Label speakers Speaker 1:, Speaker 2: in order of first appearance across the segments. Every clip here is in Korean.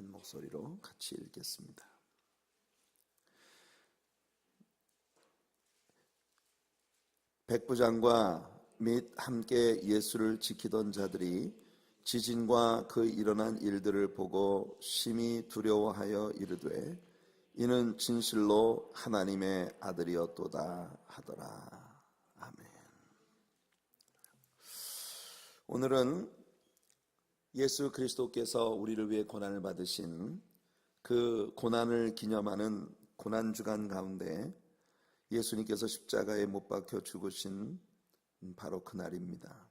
Speaker 1: 한 목소리로 같이 읽겠습니다. 백부장과 및 함께 예수를 지키던 자들이 지진과 그 일어난 일들을 보고 심히 두려워하여 이르되 이는 진실로 하나님의 아들이었도다 하더라. 아멘. 오늘은 예수 그리스도께서 우리를 위해 고난을 받으신 그 고난을 기념하는 고난주간 가운데 예수님께서 십자가에 못 박혀 죽으신 바로 그 날입니다.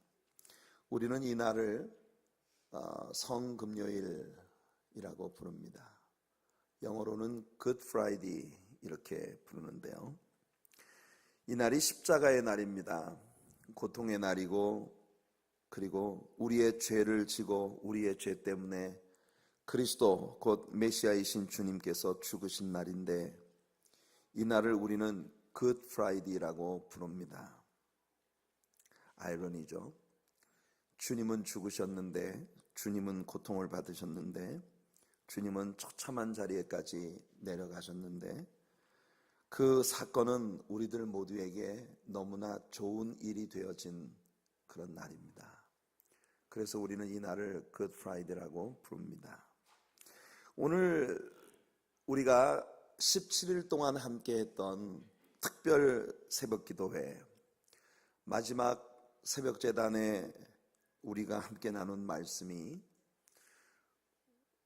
Speaker 1: 우리는 이 날을 성금요일이라고 부릅니다. 영어로는 Good Friday 이렇게 부르는데요. 이 날이 십자가의 날입니다. 고통의 날이고, 그리고 우리의 죄를 지고 우리의 죄 때문에 그리스도 곧 메시아이신 주님께서 죽으신 날인데, 이 날을 우리는 Good Friday라고 부릅니다. 아이러니죠. 주님은 죽으셨는데, 주님은 고통을 받으셨는데, 주님은 처참한 자리에까지 내려가셨는데, 그 사건은 우리들 모두에게 너무나 좋은 일이 되어진 그런 날입니다. 그래서 우리는 이 날을 Good Friday라고 부릅니다. 오늘 우리가 17일 동안 함께 했던 특별 새벽기도회, 마지막 새벽제단에 우리가 함께 나눈 말씀이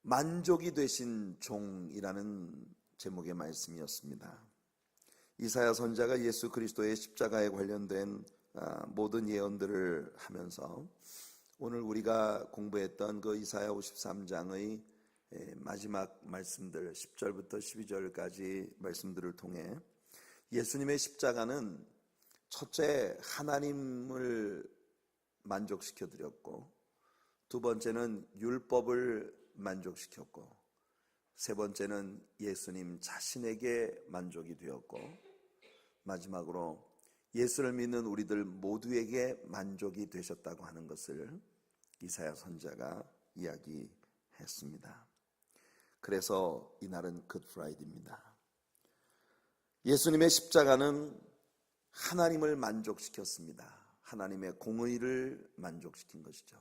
Speaker 1: 만족이 되신 종이라는 제목의 말씀이었습니다. 이사야 선지자가 예수 그리스도의 십자가에 관련된 모든 예언들을 하면서 오늘 우리가 공부했던 그 이사야 53장의 마지막 말씀들 10절부터 12절까지 말씀들을 통해 예수님의 십자가는 첫째 하나님을 만족시켜 드렸고, 두 번째는 율법을 만족시켰고, 세 번째는 예수님 자신에게 만족이 되었고, 마지막으로 예수를 믿는 우리들 모두에게 만족이 되셨다고 하는 것을 이사야 선지자가 이야기했습니다. 그래서 이날은 굿 프라이데이입니다. 예수님의 십자가는 하나님을 만족시켰습니다. 하나님의 공의를 만족시킨 것이죠.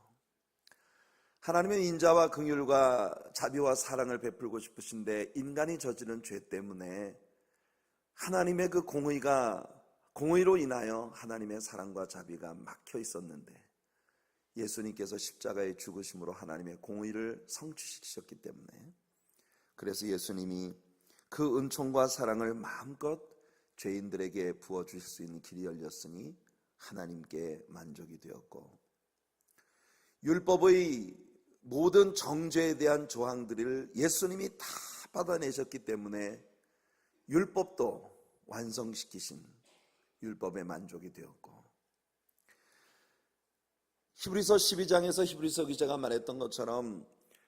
Speaker 1: 하나님은 인자와 긍휼과 자비와 사랑을 베풀고 싶으신데 인간이 저지른 죄 때문에 하나님의 그 공의로 인하여 하나님의 사랑과 자비가 막혀 있었는데, 예수님께서 십자가의 죽으심으로 하나님의 공의를 성취시키셨기 때문에, 그래서 예수님이 그 은총과 사랑을 마음껏 죄인들에게 부어주실 수 있는 길이 열렸으니 하나님께 만족이 되었고, 율법의 모든 정죄에 대한 조항들을 예수님이 다 받아내셨기 때문에 율법도 완성시키신 율법에 만족이 되었고, 히브리서 12장에서 히브리서 기자가 말했던 것처럼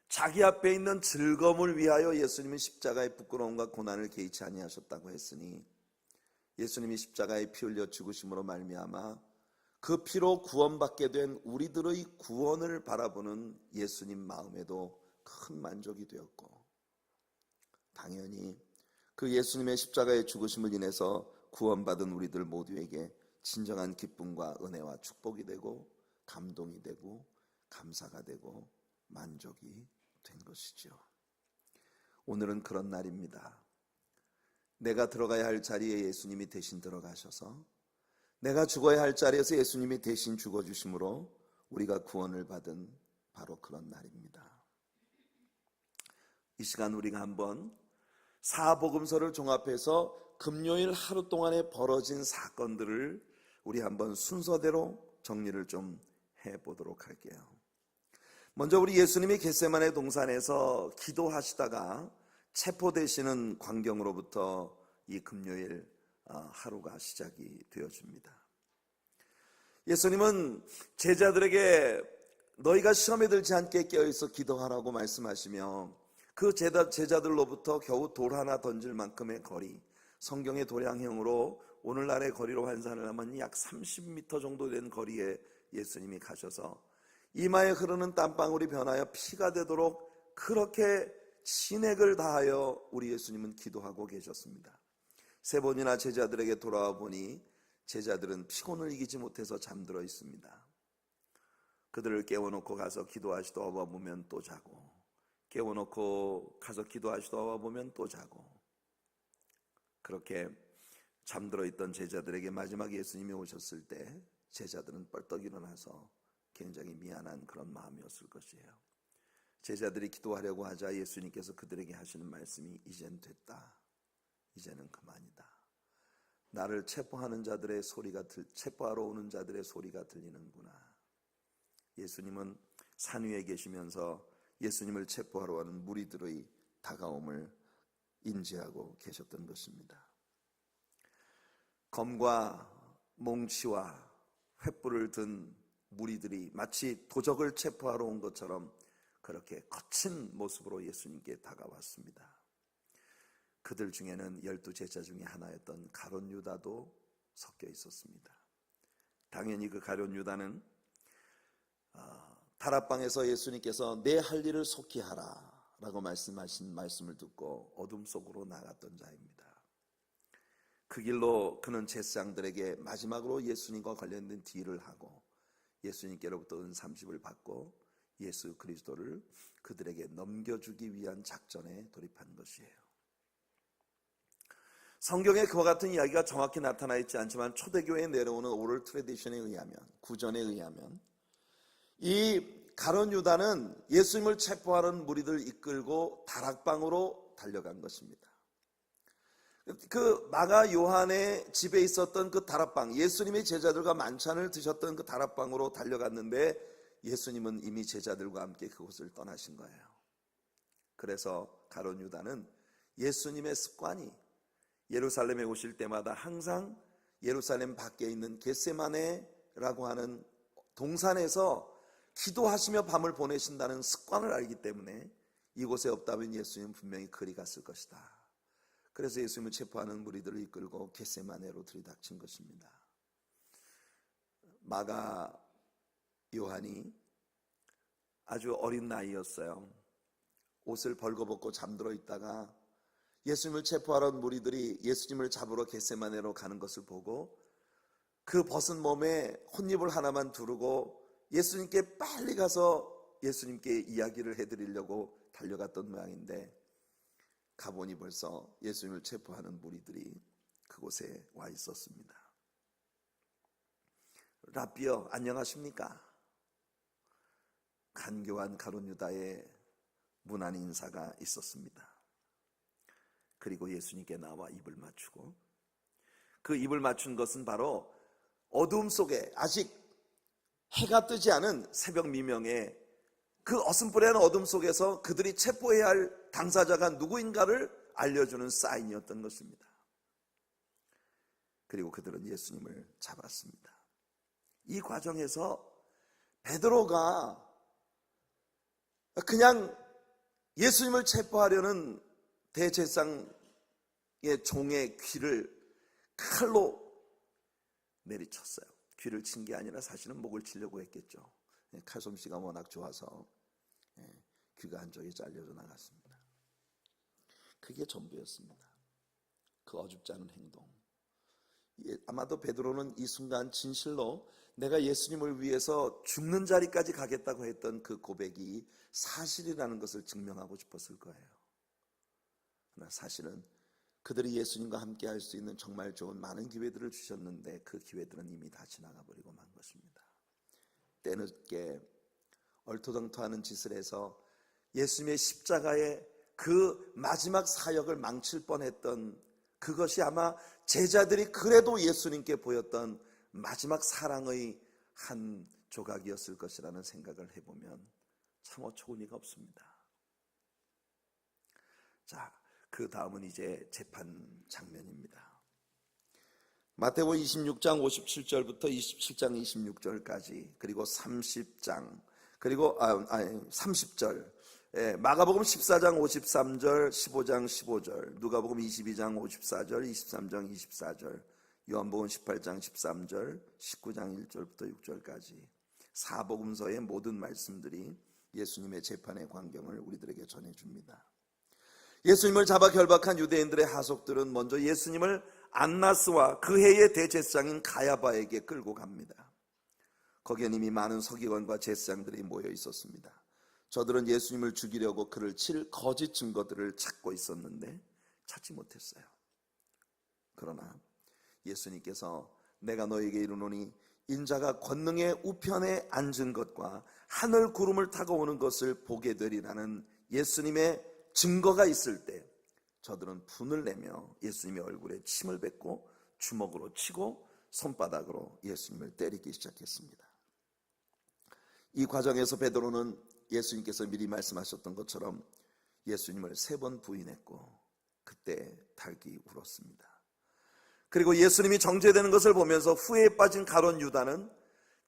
Speaker 1: 자기 앞에 있는 즐거움을 위하여 예수님은 십자가의 부끄러움과 고난을 개의치 아니하셨다고 했으니, 예수님이 십자가에 피 흘려 죽으심으로 말미암아 그 피로 구원받게 된 우리들의 구원을 바라보는 예수님 마음에도 큰 만족이 되었고, 당연히 그 예수님의 십자가의 죽으심을 인해서 구원받은 우리들 모두에게 진정한 기쁨과 은혜와 축복이 되고 감동이 되고 감사가 되고 만족이 된 것이죠. 오늘은 그런 날입니다. 내가 들어가야 할 자리에 예수님이 대신 들어가셔서, 내가 죽어야 할 자리에서 예수님이 대신 죽어주심으로 우리가 구원을 받은 바로 그런 날입니다. 이 시간 우리가 한번 사복음서를 종합해서 금요일 하루 동안에 벌어진 사건들을 우리 한번 순서대로 정리를 좀 해보도록 할게요. 먼저 우리 예수님이 겟세마네 동산에서 기도하시다가 체포되시는 광경으로부터 이 금요일 하루가 시작이 되어집니다. 예수님은 제자들에게 너희가 시험에 들지 않게 깨어있어 기도하라고 말씀하시며, 그 제자들로부터 겨우 돌 하나 던질 만큼의 거리, 성경의 도량형으로 오늘날의 거리로 환산을 하면 약 30m 정도 된 거리에 예수님이 가셔서 이마에 흐르는 땀방울이 변하여 피가 되도록 그렇게 신액을 다하여 우리 예수님은 기도하고 계셨습니다. 3번이나 제자들에게 돌아와 보니 제자들은 피곤을 이기지 못해서 잠들어 있습니다. 그들을 깨워놓고 가서 기도하시다 와보면 또 자고, 깨워놓고 가서 기도하시다 와보면 또 자고, 그렇게 잠들어 있던 제자들에게 마지막 예수님이 오셨을 때 제자들은 뻘떡 일어나서 굉장히 미안한 그런 마음이었을 것이에요. 제자들이 기도하려고 하자 예수님께서 그들에게 하시는 말씀이 이젠 됐다, 이제는 그만이다. 나를 체포하는 자들의 체포하러 오는 자들의 소리가 들리는구나. 예수님은 산 위에 계시면서 예수님을 체포하러 하는 무리들의 다가옴을 인지하고 계셨던 것입니다. 검과 몽치와 횃불을 든 무리들이 마치 도적을 체포하러 온 것처럼 그렇게 거친 모습으로 예수님께 다가왔습니다. 그들 중에는 12제자 중에 하나였던 가룟 유다도 섞여 있었습니다. 당연히 그 가룟 유다는 다락방에서 예수님께서 내 할 일을 속히 하라 라고 말씀하신 말씀을 듣고 어둠 속으로 나갔던 자입니다. 그 길로 그는 제사장들에게 마지막으로 예수님과 관련된 딜을 하고 예수님께로부터 은30을 받고 예수 그리스도를 그들에게 넘겨주기 위한 작전에 돌입한 것이에요. 성경에 그와 같은 이야기가 정확히 나타나 있지 않지만 초대교회에 내려오는 오럴 트래디션에 의하면, 구전에 의하면 이 가룟 유다는 예수님을 체포하는 무리들 이끌고 다락방으로 달려간 것입니다. 그 마가 요한의 집에 있었던 그 다락방, 예수님의 제자들과 만찬을 드셨던 그 다락방으로 달려갔는데 예수님은 이미 제자들과 함께 그곳을 떠나신 거예요. 그래서 가룟 유다는 예수님의 습관이 예루살렘에 오실 때마다 항상 예루살렘 밖에 있는 겟세마네라고 하는 동산에서 기도하시며 밤을 보내신다는 습관을 알기 때문에 이곳에 없다면 예수님은 분명히 그리 갔을 것이다. 그래서 예수님을 체포하는 무리들을 이끌고 겟세마네로 들이닥친 것입니다. 마가 요한이 아주 어린 나이였어요. 옷을 벌거벗고 잠들어 있다가 예수님을 체포하러 온 무리들이 예수님을 잡으러 겟세마네로 가는 것을 보고 그 벗은 몸에 혼입을 하나만 두르고 예수님께 빨리 가서 예수님께 이야기를 해드리려고 달려갔던 모양인데 가보니 벌써 예수님을 체포하는 무리들이 그곳에 와 있었습니다. 라비여 안녕하십니까? 간교한 가룟 유다의 문안 인사가 있었습니다. 그리고 예수님께 나와 입을 맞추고 그 입을 맞춘 것은 바로 어두움 속에 아직 해가 뜨지 않은 새벽 미명에 그 어슴푸레한 어둠 속에서 그들이 체포해야 할 당사자가 누구인가를 알려주는 사인이었던 것입니다. 그리고 그들은 예수님을 잡았습니다. 이 과정에서 베드로가 그냥 예수님을 체포하려는 대제사장의 종의 귀를 칼로 내리쳤어요. 귀를 친 게 아니라 사실은 목을 치려고 했겠죠. 칼솜씨가 워낙 좋아서 귀가 한쪽이 잘려져 나갔습니다. 그게 전부였습니다. 그 어줍지 않은 행동. 아마도 베드로는 이 순간 진실로 내가 예수님을 위해서 죽는 자리까지 가겠다고 했던 그 고백이 사실이라는 것을 증명하고 싶었을 거예요. 그러나 사실은 그들이 예수님과 함께 할 수 있는 정말 좋은 많은 기회들을 주셨는데 그 기회들은 이미 다 지나가 버리고 만 것입니다. 때늦게 얼토당토하는 짓을 해서 예수님의 십자가의 그 마지막 사역을 망칠 뻔했던 그것이 아마 제자들이 그래도 예수님께 보였던 마지막 사랑의 한 조각이었을 것이라는 생각을 해보면 참 어처구니가 없습니다. 자, 그 다음은 이제 재판 장면입니다. 마태복음 26장 57절부터 27장 26절까지 그리고 30장 그리고 30절 마가복음 14장 53절 15장 15절 누가복음 22장 54절 23장 24절 요한복음 18장 13절 19장 1절부터 6절까지 사복음서의 모든 말씀들이 예수님의 재판의 광경을 우리들에게 전해줍니다. 예수님을 잡아 결박한 유대인들의 하속들은 먼저 예수님을 안나스와 그 해의 대제사장인 가야바에게 끌고 갑니다. 거기엔 이미 많은 서기관과 제사장들이 모여 있었습니다. 저들은 예수님을 죽이려고 그를 칠 거짓 증거들을 찾고 있었는데 찾지 못했어요. 그러나 예수님께서 내가 너에게 이르노니 인자가 권능의 우편에 앉은 것과 하늘 구름을 타고 오는 것을 보게 되리라는 예수님의 증거가 있을 때 저들은 분을 내며 예수님의 얼굴에 침을 뱉고 주먹으로 치고 손바닥으로 예수님을 때리기 시작했습니다. 이 과정에서 베드로는 예수님께서 미리 말씀하셨던 것처럼 예수님을 3번 부인했고 그때 닭이 울었습니다. 그리고 예수님이 정죄되는 것을 보면서 후회에 빠진 가룟 유다는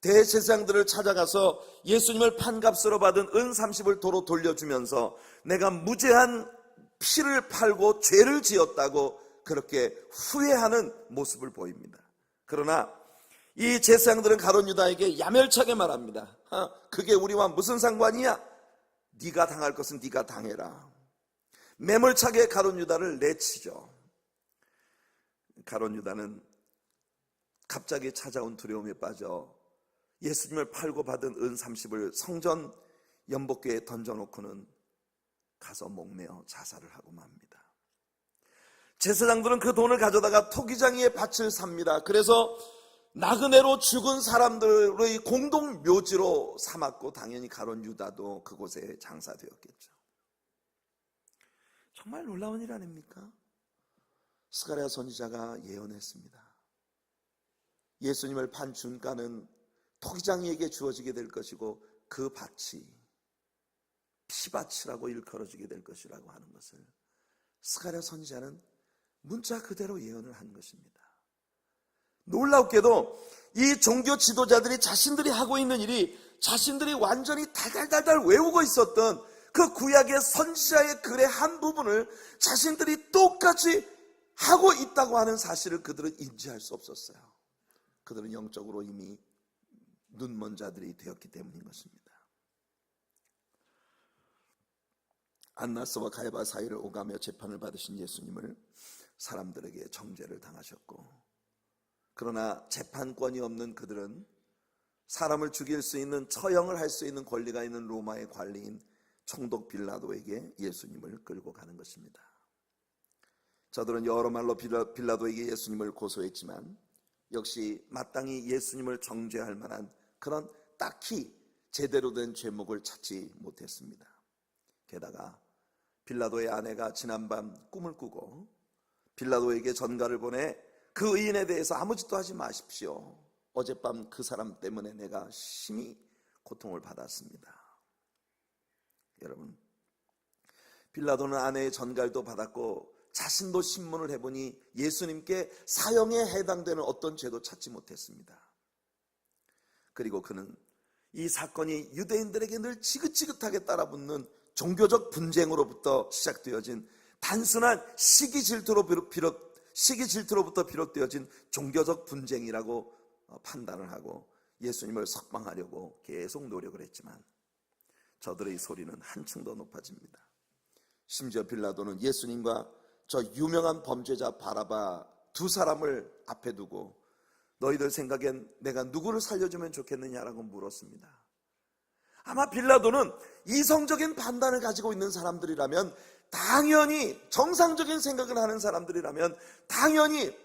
Speaker 1: 대제사장들을 찾아가서 예수님을 판값으로 받은 은 30을 도로 돌려주면서 내가 무죄한 피를 팔고 죄를 지었다고 그렇게 후회하는 모습을 보입니다. 그러나 이 제사장들은 가룟 유다에게 야멸차게 말합니다. 그게 우리와 무슨 상관이야? 네가 당할 것은 네가 당해라. 매몰차게 가룟 유다를 내치죠. 가룟 유다는 갑자기 찾아온 두려움에 빠져 예수님을 팔고 받은 은 30을 성전 연복궤에 던져놓고는 가서 목매어 자살을 하고 맙니다. 제사장들은 그 돈을 가져다가 토기장이의 밭을 삽니다. 그래서 나그네로 죽은 사람들의 공동 묘지로 삼았고 당연히 가룟 유다도 그곳에 장사되었겠죠. 정말 놀라운 일 아닙니까? 스가랴 선지자가 예언했습니다. 예수님을 판 준가는 토기장이에게 주어지게 될 것이고 그 밭이 피밭이라고 일컬어지게 될 것이라고 하는 것을 스가랴 선지자는 문자 그대로 예언을 한 것입니다. 놀랍게도 이 종교 지도자들이 자신들이 하고 있는 일이 자신들이 완전히 달달달달 외우고 있었던 그 구약의 선지자의 글의 한 부분을 자신들이 똑같이 하고 있다고 하는 사실을 그들은 인지할 수 없었어요. 그들은 영적으로 이미 눈먼 자들이 되었기 때문인 것입니다. 안나스와 가야바 사이를 오가며 재판을 받으신 예수님을 사람들에게 정죄를 당하셨고, 그러나 재판권이 없는 그들은 사람을 죽일 수 있는 처형을 할 수 있는 권리가 있는 로마의 관리인 총독 빌라도에게 예수님을 끌고 가는 것입니다. 저들은 여러 말로 빌라도에게 예수님을 고소했지만 역시 마땅히 예수님을 정죄할 만한 그런 딱히 제대로 된 죄목을 찾지 못했습니다. 게다가 빌라도의 아내가 지난밤 꿈을 꾸고 빌라도에게 전가를 보내 그 의인에 대해서 아무 짓도 하지 마십시오. 어젯밤 그 사람 때문에 내가 심히 고통을 받았습니다. 여러분, 빌라도는 아내의 전갈도 받았고 자신도 신문을 해보니 예수님께 사형에 해당되는 어떤 죄도 찾지 못했습니다. 그리고 그는 이 사건이 유대인들에게 늘 지긋지긋하게 따라붙는 종교적 분쟁으로부터 시작되어진 단순한 시기 질투로부터 비롯되어진 종교적 분쟁이라고 판단을 하고 예수님을 석방하려고 계속 노력을 했지만 저들의 소리는 한층 더 높아집니다. 심지어 빌라도는 예수님과 저 유명한 범죄자 바라바 두 사람을 앞에 두고 너희들 생각엔 내가 누구를 살려주면 좋겠느냐라고 물었습니다. 아마 빌라도는 이성적인 판단을 가지고 있는 사람들이라면, 당연히 정상적인 생각을 하는 사람들이라면 당연히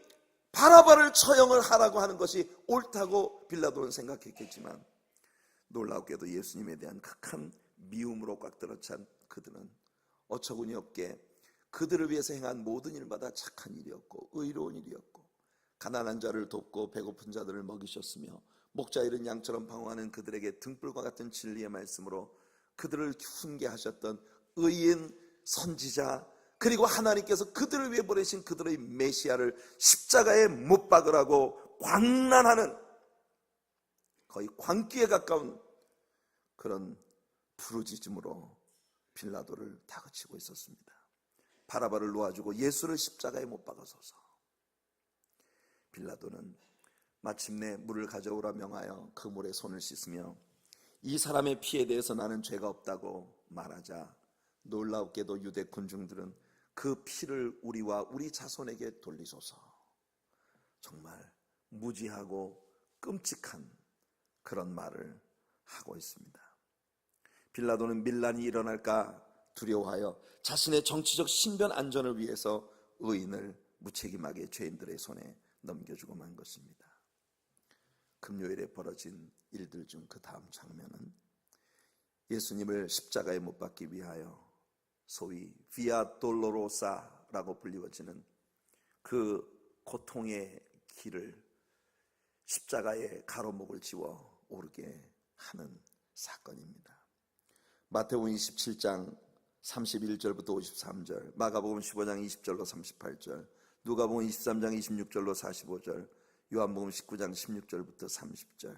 Speaker 1: 바라바를 처형을 하라고 하는 것이 옳다고 빌라도는 생각했겠지만, 놀랍게도 예수님에 대한 극한 미움으로 꽉 들어찬 그들은 어처구니 없게 그들을 위해서 행한 모든 일마다 착한 일이었고 의로운 일이었고, 가난한 자를 돕고 배고픈 자들을 먹이셨으며 목자 잃은 양처럼 방황하는 그들에게 등불과 같은 진리의 말씀으로 그들을 훈계하셨던 의인 선지자, 그리고 하나님께서 그들을 위해 보내신 그들의 메시아를 십자가에 못 박으라고 광난하는, 거의 광기에 가까운 그런 부르짖음으로 빌라도를 다그치고 있었습니다. 바라바를 놓아주고 예수를 십자가에 못 박아서서. 빌라도는 마침내 물을 가져오라 명하여 그 물에 손을 씻으며 이 사람의 피에 대해서 나는 죄가 없다고 말하자, 놀랍게도 유대 군중들은 그 피를 우리와 우리 자손에게 돌리소서. 정말 무지하고 끔찍한 그런 말을 하고 있습니다. 빌라도는 밀란이 일어날까 두려워하여 자신의 정치적 신변 안전을 위해서 의인을 무책임하게 죄인들의 손에 넘겨주고 만 것입니다. 금요일에 벌어진 일들 중 그 다음 장면은 예수님을 십자가에 못 박기 위하여 소위 비아 돌로로사라고 불리워지는 그 고통의 길을 십자가에 가로목을 지워 오르게 하는 사건입니다. 마태복음 27장 31절부터 53절, 마가복음 15장 20절로 38절, 누가복음 23장 26절로 45절, 요한복음 19장 16절부터 30절.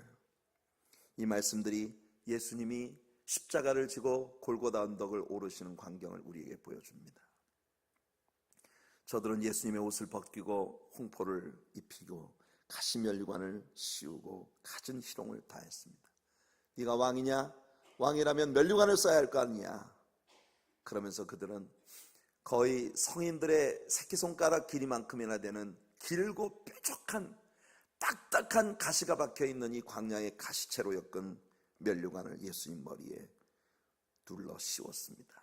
Speaker 1: 이 말씀들이 예수님이 십자가를 지고 골고다 언덕을 오르시는 광경을 우리에게 보여줍니다. 저들은 예수님의 옷을 벗기고 홍포를 입히고 가시면류관을 씌우고 갖은 희롱을 다했습니다. 네가 왕이냐? 왕이라면 면류관을 써야 할 거 아니냐? 그러면서 그들은 거의 성인들의 새끼손가락 길이만큼이나 되는 길고 뾰족한 딱딱한 가시가 박혀있는 이 광야의 가시채로 엮은 면류관을 예수님 머리에 둘러 씌웠습니다.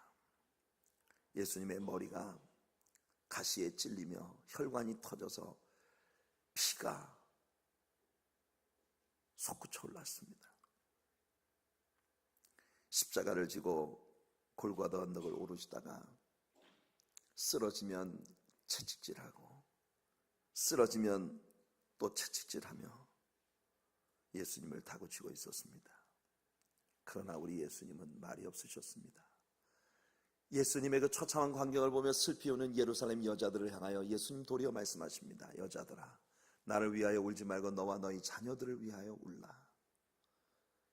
Speaker 1: 예수님의 머리가 가시에 찔리며 혈관이 터져서 피가 솟구쳐 올랐습니다. 십자가를 지고 골고다 언덕을 오르시다가 쓰러지면 채찍질하고 쓰러지면 또 채찍질하며 예수님을 다그치고 있었습니다. 그러나 우리 예수님은 말이 없으셨습니다. 예수님의 그 처참한 광경을 보며 슬피 우는 예루살렘 여자들을 향하여 예수님 도리어 말씀하십니다. 여자들아, 나를 위하여 울지 말고 너와 너희 자녀들을 위하여 울라.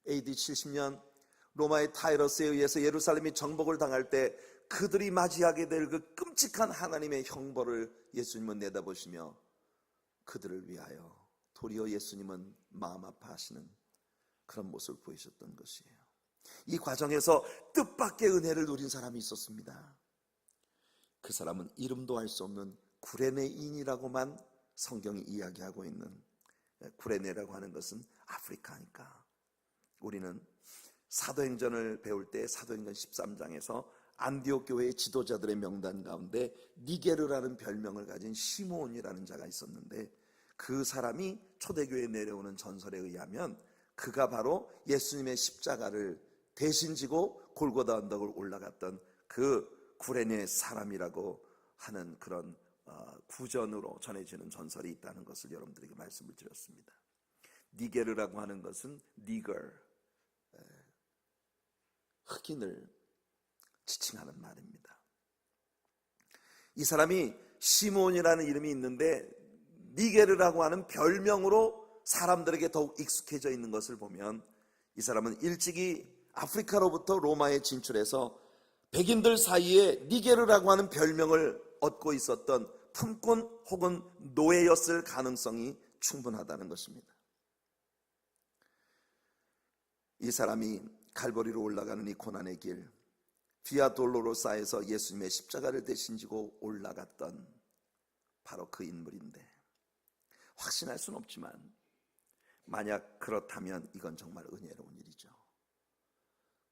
Speaker 1: AD 70년 로마의 타이러스에 의해서 예루살렘이 정복을 당할 때 그들이 맞이하게 될 그 끔찍한 하나님의 형벌을 예수님은 내다보시며 그들을 위하여 도리어 예수님은 마음 아파하시는 그런 모습을 보이셨던 것이에요. 이 과정에서 뜻밖의 은혜를 누린 사람이 있었습니다. 그 사람은 이름도 알 수 없는 구레네인이라고만 성경이 이야기하고 있는, 구레네라고 하는 것은 아프리카니까 우리는 사도행전을 배울 때 사도행전 13장에서 안디옥 교회의 지도자들의 명단 가운데 니게르라는 별명을 가진 시므온이라는 자가 있었는데 그 사람이 초대교회에 내려오는 전설에 의하면 그가 바로 예수님의 십자가를 대신 지고 골고다 언덕을 올라갔던 그 구레네 사람이라고 하는 그런 구전으로 전해지는 전설이 있다는 것을 여러분들에게 말씀을 드렸습니다. 니게르라고 하는 것은 니거, 흑인을 지칭하는 말입니다. 이 사람이 시몬이라는 이름이 있는데 니게르라고 하는 별명으로 사람들에게 더욱 익숙해져 있는 것을 보면 이 사람은 일찍이 아프리카로부터 로마에 진출해서 백인들 사이에 니게르라고 하는 별명을 얻고 있었던 품꾼 혹은 노예였을 가능성이 충분하다는 것입니다. 이 사람이 갈보리로 올라가는 이 고난의 길, 비아 돌로로사에서 예수님의 십자가를 대신 지고 올라갔던 바로 그 인물인데 확신할 수는 없지만 만약 그렇다면 이건 정말 은혜로운 일이죠.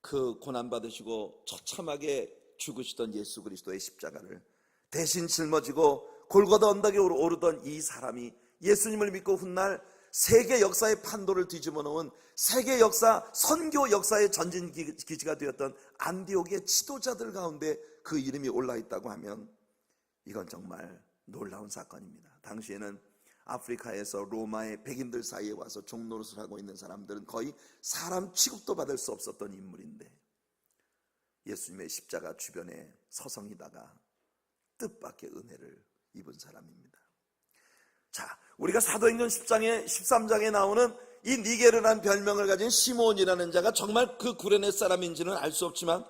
Speaker 1: 그 고난받으시고 처참하게 죽으시던 예수 그리스도의 십자가를 대신 짊어지고 골고다 언덕에 오르던 이 사람이 예수님을 믿고 훗날 세계 역사의 판도를 뒤집어 놓은 세계 역사, 선교 역사의 전진 기지가 되었던 안디옥의 지도자들 가운데 그 이름이 올라있다고 하면 이건 정말 놀라운 사건입니다. 당시에는 아프리카에서 로마의 백인들 사이에 와서 종노릇을 하고 있는 사람들은 거의 사람 취급도 받을 수 없었던 인물인데 예수님의 십자가 주변에 서성이다가 뜻밖의 은혜를 입은 사람입니다. 자, 우리가 사도행전 13장에 나오는 이 니게르라는 별명을 가진 시몬이라는 자가 정말 그 구레네 사람인지는 알 수 없지만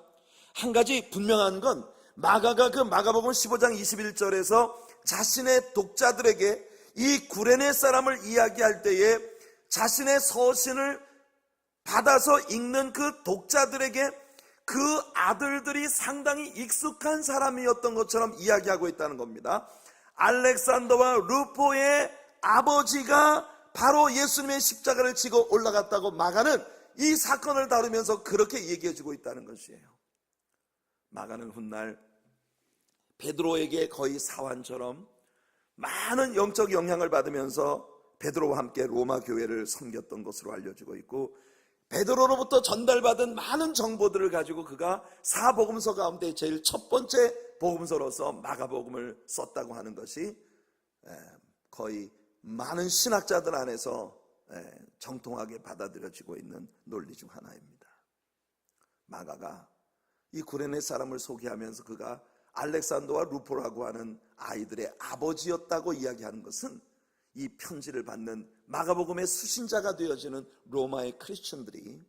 Speaker 1: 한 가지 분명한 건 마가가 그 마가복음 15장 21절에서 자신의 독자들에게 이 구레네 사람을 이야기할 때에 자신의 서신을 받아서 읽는 그 독자들에게 그 아들들이 상당히 익숙한 사람이었던 것처럼 이야기하고 있다는 겁니다. 알렉산더와 루포의 아버지가 바로 예수님의 십자가를 지고 올라갔다고 마가는 이 사건을 다루면서 그렇게 얘기해주고 있다는 것이에요. 마가는 훗날 베드로에게 거의 사환처럼 많은 영적 영향을 받으면서 베드로와 함께 로마 교회를 섬겼던 것으로 알려지고 있고, 베드로로부터 전달받은 많은 정보들을 가지고 그가 사복음서 가운데 제일 첫 번째 복음서로서 마가복음을 썼다고 하는 것이 거의 많은 신학자들 안에서 정통하게 받아들여지고 있는 논리 중 하나입니다. 마가가 이 구레네 사람을 소개하면서 그가 알렉산더와 루포라고 하는 아이들의 아버지였다고 이야기하는 것은 이 편지를 받는 마가복음의 수신자가 되어지는 로마의 크리스천들이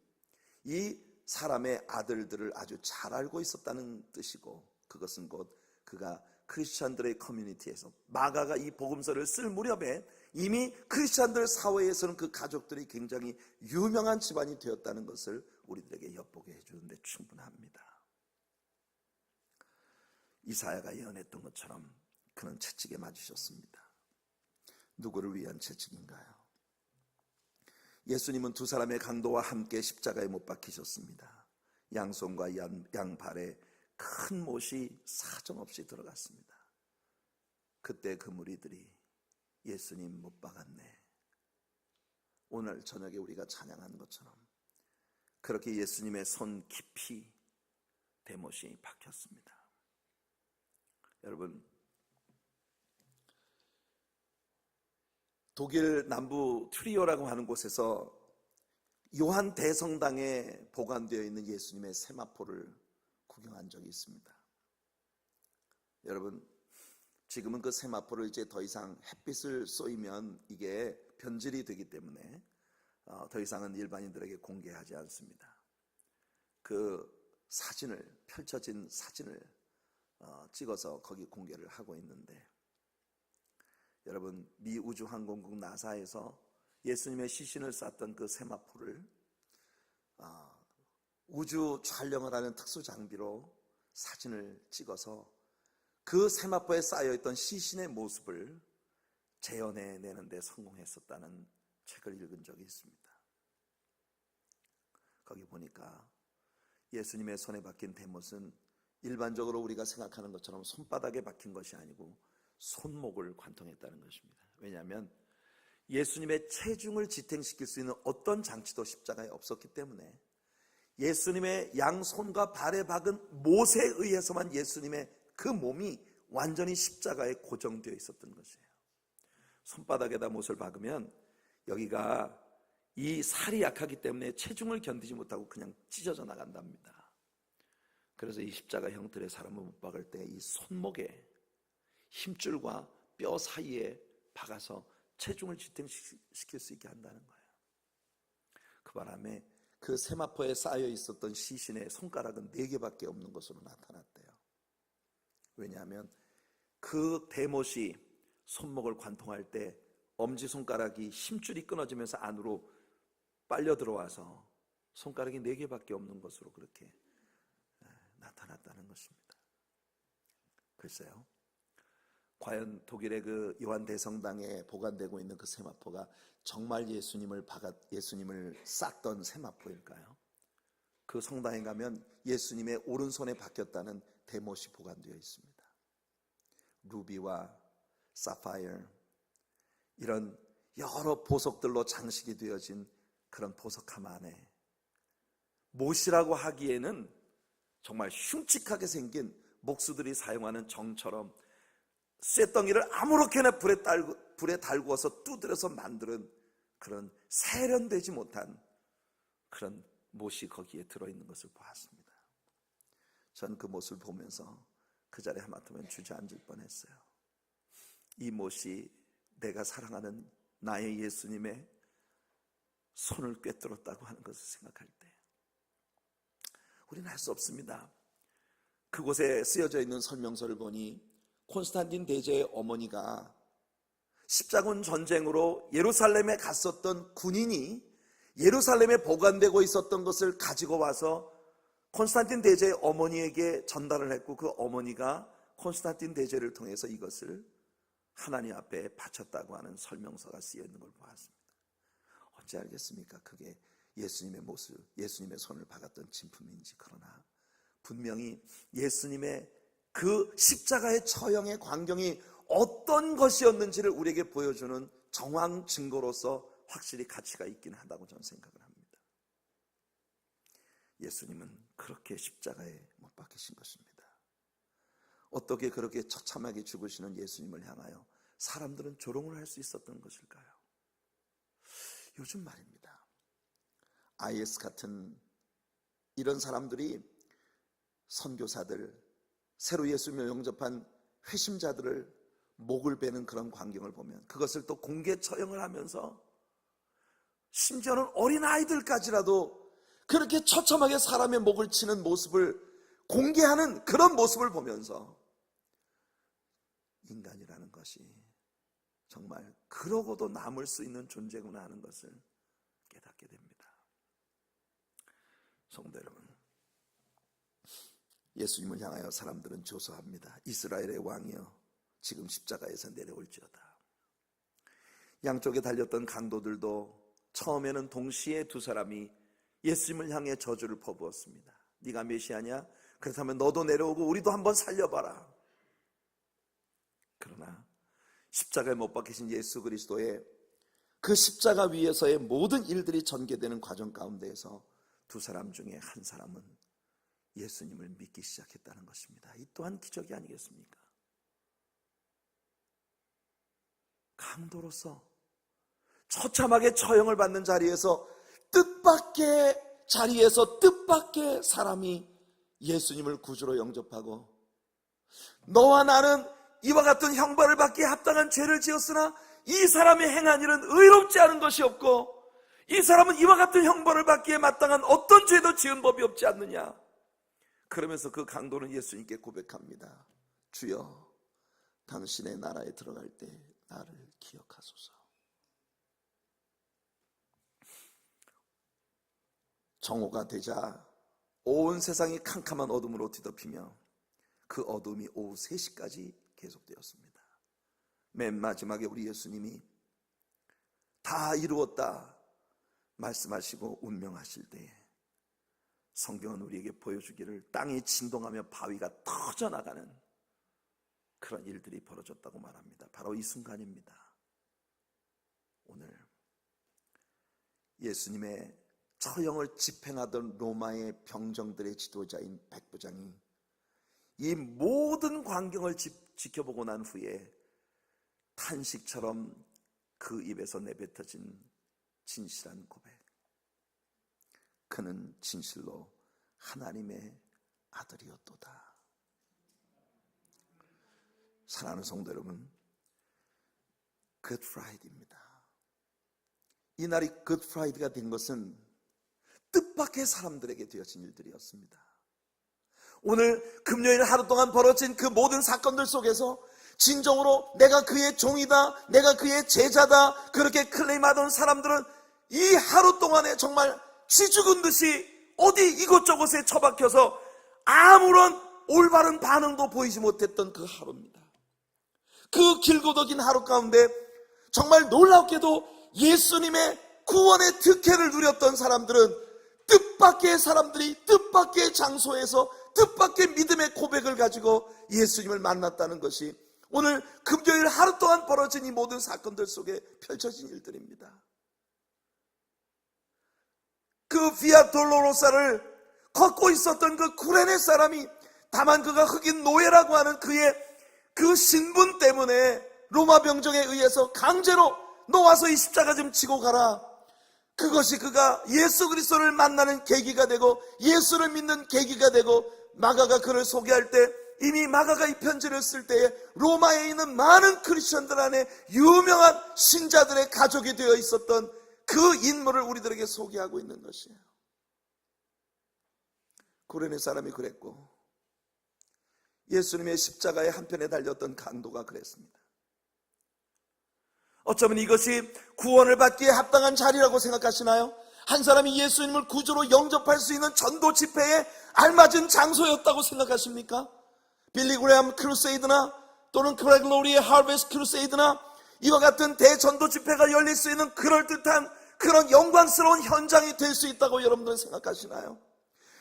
Speaker 1: 이 사람의 아들들을 아주 잘 알고 있었다는 뜻이고, 그것은 곧 그가 크리스천들의 커뮤니티에서 마가가 이 복음서를 쓸 무렵에 이미 크리스천들 사회에서는 그 가족들이 굉장히 유명한 집안이 되었다는 것을 우리들에게 엿보게 해주는데 충분합니다. 이사야가 예언했던 것처럼 그는 채찍에 맞으셨습니다. 누구를 위한 채찍인가요? 예수님은 두 사람의 강도와 함께 십자가에 못 박히셨습니다. 양손과 양발에 큰 못이 사정없이 들어갔습니다. 그때 그 무리들이 예수님 못 박았네, 오늘 저녁에 우리가 찬양한 것처럼 그렇게 예수님의 손 깊이 대못이 박혔습니다. 여러분, 독일 남부 트리오라고 하는 곳에서 요한 대성당에 보관되어 있는 예수님의 세마포를 구경한 적이 있습니다. 여러분, 지금은 그 세마포를 이제 더 이상 햇빛을 쏘이면 이게 변질이 되기 때문에 더 이상은 일반인들에게 공개하지 않습니다. 그 사진을, 펼쳐진 사진을 찍어서 거기 공개를 하고 있는데, 여러분, 미 우주항공국 나사에서 예수님의 시신을 쌌던 그 세마포를 우주 촬영을 하는 특수 장비로 사진을 찍어서 그 세마포에 쌓여있던 시신의 모습을 재현해내는 데 성공했었다는 책을 읽은 적이 있습니다. 거기 보니까 예수님의 손에 박힌 대못은 일반적으로 우리가 생각하는 것처럼 손바닥에 박힌 것이 아니고 손목을 관통했다는 것입니다. 왜냐하면 예수님의 체중을 지탱시킬 수 있는 어떤 장치도 십자가에 없었기 때문에 예수님의 양손과 발에 박은 못에 의해서만 예수님의 그 몸이 완전히 십자가에 고정되어 있었던 것이에요. 손바닥에다 못을 박으면 여기가 이 살이 약하기 때문에 체중을 견디지 못하고 그냥 찢어져 나간답니다. 그래서 이 십자가 형틀의 사람을 못 박을 때 이 손목에 힘줄과 뼈 사이에 박아서 체중을 지탱시킬 수 있게 한다는 거예요. 그 바람에 그 세마포에 쌓여 있었던 시신의 손가락은 4개밖에 없는 것으로 나타났대요. 왜냐하면 그 대못이 손목을 관통할 때 엄지손가락이 힘줄이 끊어지면서 안으로 빨려 들어와서 손가락이 4개밖에 없는 것으로 그렇게 나타났다는 것입니다. 글쎄요, 과연 독일의 그 요한 대성당에 보관되고 있는 그 세마포가 정말 예수님을 쌌던 세마포일까요? 그 성당에 가면 예수님의 오른손에 박혔다는 대못이 보관되어 있습니다. 루비와 사파이어, 이런 여러 보석들로 장식이 되어진 그런 보석함 안에 못이라고 하기에는 정말 흉측하게 생긴 목수들이 사용하는 정처럼 쇠덩이를 아무렇게나 불에 달구어서 두드려서 만드는 그런 세련되지 못한 그런 못이 거기에 들어있는 것을 보았습니다. 전 그 못을 보면서 그 자리에 하마터면 주저앉을 뻔했어요. 이 못이 내가 사랑하는 나의 예수님의 손을 꿰뚫었다고 하는 것을 생각할 때 우리는 할 수 없습니다. 그곳에 쓰여져 있는 설명서를 보니 콘스탄틴 대제의 어머니가 십자군 전쟁으로 예루살렘에 갔었던 군인이 예루살렘에 보관되고 있었던 것을 가지고 와서 콘스탄틴 대제의 어머니에게 전달을 했고, 그 어머니가 콘스탄틴 대제를 통해서 이것을 하나님 앞에 바쳤다고 하는 설명서가 쓰여 있는 걸 보았습니다. 어찌 알겠습니까? 그게 예수님의 모습, 예수님의 손을 박았던 진품인지. 그러나 분명히 예수님의 그 십자가의 처형의 광경이 어떤 것이었는지를 우리에게 보여주는 정황 증거로서 확실히 가치가 있긴 하다고 저는 생각을 합니다. 예수님은 그렇게 십자가에 못 박히신 것입니다. 어떻게 그렇게 처참하게 죽으시는 예수님을 향하여 사람들은 조롱을 할 수 있었던 것일까요? 요즘 말입니다, IS 같은 이런 사람들이 선교사들, 새로 예수님을 영접한 회심자들을 목을 베는 그런 광경을 보면, 그것을 또 공개 처형을 하면서 심지어는 어린아이들까지라도 그렇게 처참하게 사람의 목을 치는 모습을 공개하는 그런 모습을 보면서 인간이라는 것이 정말 그러고도 남을 수 있는 존재구나 하는 것을 깨닫게 됩니다. 성도 여러분, 예수님을 향하여 사람들은 조소합니다. 이스라엘의 왕이여, 지금 십자가에서 내려올지어다. 양쪽에 달렸던 강도들도 처음에는 동시에 두 사람이 예수님을 향해 저주를 퍼부었습니다. 네가 메시아냐? 그렇다면 너도 내려오고 우리도 한번 살려봐라. 그러나 십자가에 못 박히신 예수 그리스도의 그 십자가 위에서의 모든 일들이 전개되는 과정 가운데에서 두 사람 중에 한 사람은 예수님을 믿기 시작했다는 것입니다. 이 또한 기적이 아니겠습니까? 강도로서 처참하게 처형을 받는 자리에서 뜻밖의 사람이 예수님을 구주로 영접하고, 너와 나는 이와 같은 형벌을 받기에 합당한 죄를 지었으나 이 사람이 행한 일은 의롭지 않은 것이 없고, 이 사람은 이와 같은 형벌을 받기에 마땅한 어떤 죄도 지은 법이 없지 않느냐. 그러면서 그 강도는 예수님께 고백합니다. 주여, 당신의 나라에 들어갈 때 나를 기억하소서. 정오가 되자 온 세상이 캄캄한 어둠으로 뒤덮이며 그 어둠이 오후 3시까지 계속되었습니다. 맨 마지막에 우리 예수님이 다 이루었다 말씀하시고 운명하실 때에 성경은 우리에게 보여주기를 땅이 진동하며 바위가 터져나가는 그런 일들이 벌어졌다고 말합니다. 바로 이 순간입니다. 오늘 예수님의 처형을 집행하던 로마의 병정들의 지도자인 백부장이 이 모든 광경을 지켜보고 난 후에 탄식처럼 그 입에서 내뱉어진 진실한 고백. 그는 진실로 하나님의 아들이었도다. 사랑하는 성도 여러분, 굿 프라이데이입니다. 이 날이 굿 프라이데이가 된 것은 뜻밖의 사람들에게 되어진 일들이었습니다. 오늘 금요일 하루 동안 벌어진 그 모든 사건들 속에서 진정으로 내가 그의 종이다, 내가 그의 제자다 그렇게 클레임하던 사람들은 이 하루 동안에 정말 쥐 죽은 듯이 어디 이곳저곳에 처박혀서 아무런 올바른 반응도 보이지 못했던 그 하루입니다. 그 길고도 긴 하루 가운데 정말 놀랍게도 예수님의 구원의 특혜를 누렸던 사람들은 뜻밖의 사람들이 뜻밖의 장소에서 뜻밖의 믿음의 고백을 가지고 예수님을 만났다는 것이 오늘 금요일 하루 동안 벌어진 이 모든 사건들 속에 펼쳐진 일들입니다. 그 비아 돌로로사를 걷고 있었던 그 구레네 사람이 다만 그가 흑인 노예라고 하는 그의 그 신분 때문에 로마 병정에 의해서 강제로 너 와서 이 십자가 좀 지고 가라. 그것이 그가 예수 그리스도를 만나는 계기가 되고 예수를 믿는 계기가 되고, 마가가 그를 소개할 때 이미 마가가 이 편지를 쓸 때에 로마에 있는 많은 크리스천들 안에 유명한 신자들의 가족이 되어 있었던 그 인물을 우리들에게 소개하고 있는 것이에요. 구레네 사람이 그랬고 예수님의 십자가의 한편에 달렸던 강도가 그랬습니다. 어쩌면 이것이 구원을 받기에 합당한 자리라고 생각하시나요? 한 사람이 예수님을 구주로 영접할 수 있는 전도 집회에 알맞은 장소였다고 생각하십니까? 빌리 그레엄 크루세이드나 또는 크레그 로리의 하베스트 크루세이드나 이와 같은 대전도 집회가 열릴 수 있는 그럴듯한 그런 영광스러운 현장이 될 수 있다고 여러분들은 생각하시나요?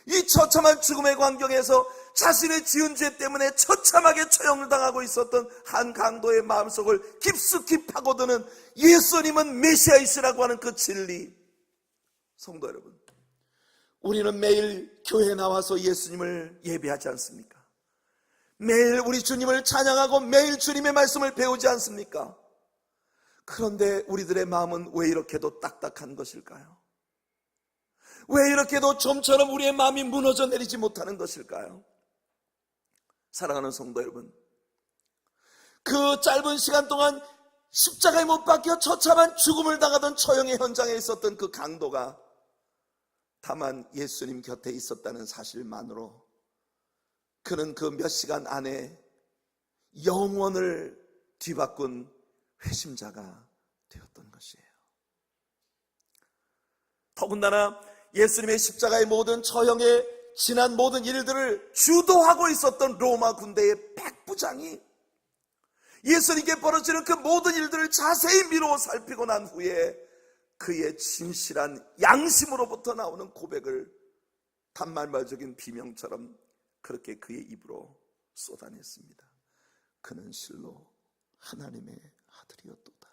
Speaker 1: 이 처참한 죽음의 광경에서 자신의 지은 죄 때문에 처참하게 처형을 당하고 있었던 한 강도의 마음속을 깊숙이 파고드는 예수님은 메시아이시라고 하는 그 진리. 성도 여러분, 우리는 매일 교회에 나와서 예수님을 예배하지 않습니까? 매일 우리 주님을 찬양하고 매일 주님의 말씀을 배우지 않습니까? 그런데 우리들의 마음은 왜 이렇게도 딱딱한 것일까요? 왜 이렇게도 좀처럼 우리의 마음이 무너져 내리지 못하는 것일까요? 사랑하는 성도 여러분, 그 짧은 시간 동안 십자가에 못 박혀 처참한 죽음을 당하던 처형의 현장에 있었던 그 강도가 다만 예수님 곁에 있었다는 사실만으로 그는 그 몇 시간 안에 영원을 뒤바꾼 회심자가 되었던 것이에요. 더군다나 예수님의 십자가의 모든 처형에 지난 모든 일들을 주도하고 있었던 로마 군대의 백부장이 예수님께 벌어지는 그 모든 일들을 자세히 미루어 살피고 난 후에 그의 진실한 양심으로부터 나오는 고백을 단말말적인 비명처럼 그렇게 그의 입으로 쏟아냈습니다. 그는 실로 하나님의 아들이었도다.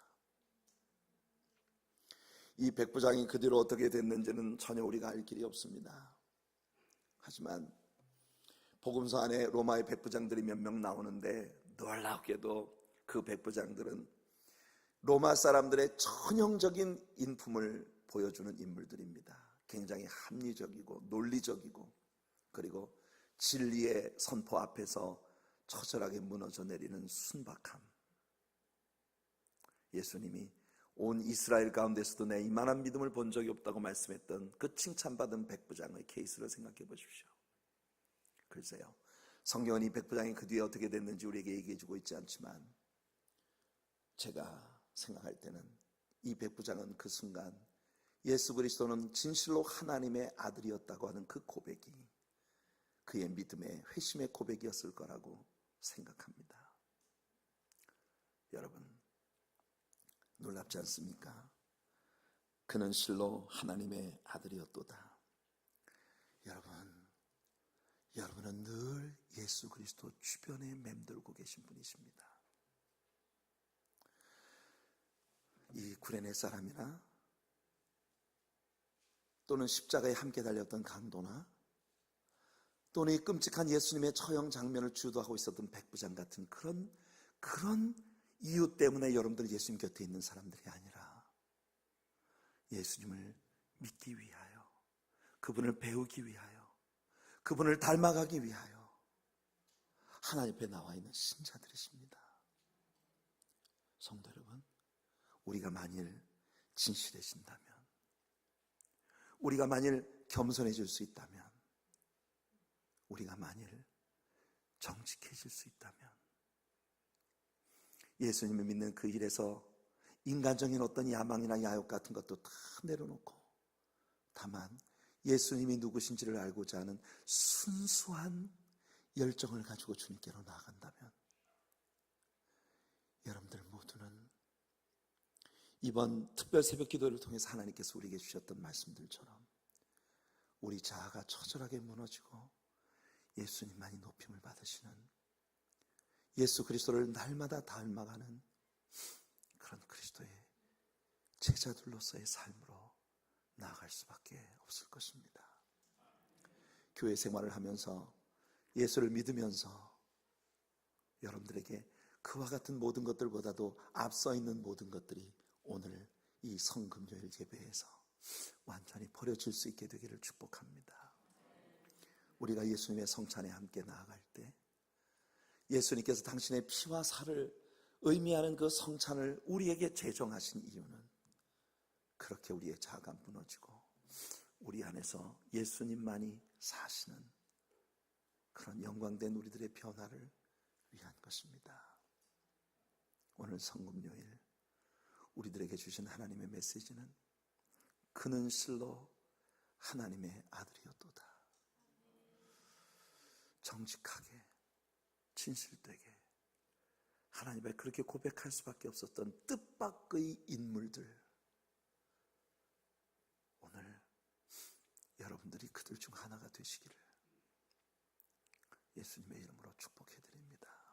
Speaker 1: 이 백부장이 그 뒤로 어떻게 됐는지는 전혀 우리가 알 길이 없습니다. 하지만 복음서 안에 로마의 백부장들이 몇 명 나오는데 놀랍게도 그 백부장들은 로마 사람들의 전형적인 인품을 보여주는 인물들입니다. 굉장히 합리적이고 논리적이고 그리고 진리의 선포 앞에서 처절하게 무너져 내리는 순박함. 예수님이 온 이스라엘 가운데서도 내 이만한 믿음을 본 적이 없다고 말씀했던 그 칭찬받은 백부장의 케이스를 생각해 보십시오. 글쎄요, 성경은 이 백부장이 그 뒤에 어떻게 됐는지 우리에게 얘기해 주고 있지 않지만 제가 생각할 때는 이 백부장은 그 순간 예수 그리스도는 진실로 하나님의 아들이었다고 하는 그 고백이 그의 믿음의 회심의 고백이었을 거라고 생각합니다. 여러분, 놀랍지 않습니까? 그는 실로 하나님의 아들이었도다. 여러분은 늘 예수 그리스도 주변에 맴돌고 계신 분이십니다. 이 구레네 사람이나 또는 십자가에 함께 달렸던 강도나 또는 이 끔찍한 예수님의 처형 장면을 주도하고 있었던 백부장 같은 그런 이유 때문에 여러분들 예수님 곁에 있는 사람들이 아니라 예수님을 믿기 위하여, 그분을 배우기 위하여, 그분을 닮아가기 위하여 하나님 앞에 나와 있는 신자들이십니다. 성도 여러분, 우리가 만일 진실해진다면, 우리가 만일 겸손해질 수 있다면, 우리가 만일 정직해질 수 있다면 예수님을 믿는 그 일에서 인간적인 어떤 야망이나 야욕 같은 것도 다 내려놓고 다만 예수님이 누구신지를 알고자 하는 순수한 열정을 가지고 주님께로 나아간다면 여러분들 모두는 이번 특별 새벽 기도를 통해서 하나님께서 우리에게 주셨던 말씀들처럼 우리 자아가 처절하게 무너지고 예수님만이 높임을 받으시는, 예수 그리스도를 날마다 닮아가는 그런 그리스도의 제자들로서의 삶으로 나아갈 수밖에 없을 것입니다. 교회 생활을 하면서 예수를 믿으면서 여러분들에게 그와 같은 모든 것들보다도 앞서 있는 모든 것들이 오늘 이 성금요일 예배에서 완전히 버려질 수 있게 되기를 축복합니다. 우리가 예수님의 성찬에 함께 나아갈 때 예수님께서 당신의 피와 살을 의미하는 그 성찬을 우리에게 제정하신 이유는 그렇게 우리의 자아가 무너지고 우리 안에서 예수님만이 사시는 그런 영광된 우리들의 변화를 위한 것입니다. 오늘 성금요일 우리들에게 주신 하나님의 메시지는 그는 실로 하나님의 아들이었도다. 정직하게, 진실되게 하나님 앞에 그렇게 고백할 수밖에 없었던 뜻밖의 인물들, 오늘 여러분들이 그들 중 하나가 되시기를 예수님의 이름으로 축복해 드립니다.